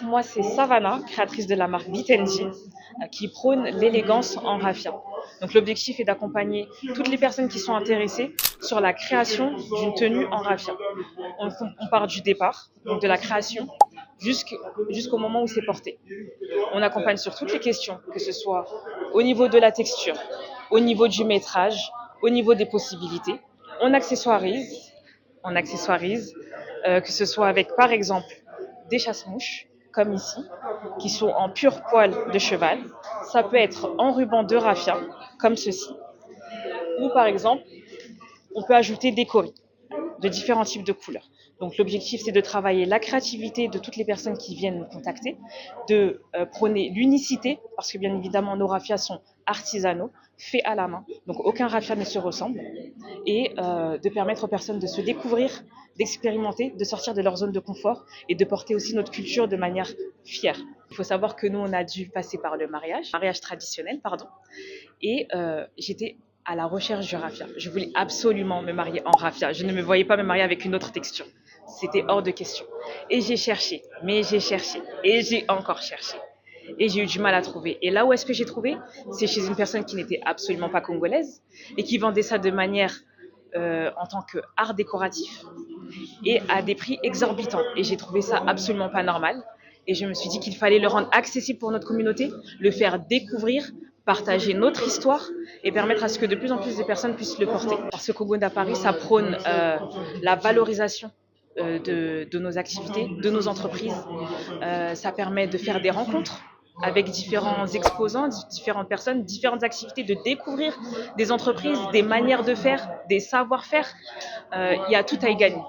moi c'est Savannah, créatrice de la marque Bitendi, qui prône l'élégance en raffia. Donc l'objectif est d'accompagner toutes les personnes qui sont intéressées sur la création d'une tenue en raffia. On part du départ, donc de la création, jusqu'au moment où c'est porté. On accompagne sur toutes les questions, que ce soit au niveau de la texture, au niveau du métrage, au niveau des possibilités. On accessoirise, que ce soit avec par exemple des chasse-mouches, comme ici, qui sont en pur poil de cheval. Ça peut être en ruban de raffia, comme ceci. Ou par exemple, on peut ajouter des coris de différents types de couleurs. Donc l'objectif, c'est de travailler la créativité de toutes les personnes qui viennent nous contacter, de prôner l'unicité, parce que bien évidemment, nos raffias sont artisanaux, faits à la main, donc aucun raffia ne se ressemble, et de permettre aux personnes de se découvrir, d'expérimenter, de sortir de leur zone de confort et de porter aussi notre culture de manière fière. Il faut savoir que nous, on a dû passer par le mariage traditionnel, pardon, et j'étais à la recherche du raffia. Je voulais absolument me marier en raffia. Je ne me voyais pas me marier avec une autre texture. C'était hors de question. Et j'ai cherché, et j'ai encore cherché. Et j'ai eu du mal à trouver. Et là où est-ce que j'ai trouvé? C'est chez une personne qui n'était absolument pas congolaise et qui vendait ça de manière en tant qu'art décoratif et à des prix exorbitants. Et j'ai trouvé ça absolument pas normal. Et je me suis dit qu'il fallait le rendre accessible pour notre communauté, le faire découvrir, partager notre histoire et permettre à ce que de plus en plus de personnes puissent le porter. Parce que Kogonda Paris, ça prône la valorisation de nos activités, de nos entreprises. Ça permet de faire des rencontres avec différents exposants, différentes personnes, différentes activités, de découvrir des entreprises, des manières de faire, des savoir-faire. Il y a tout à y gagner.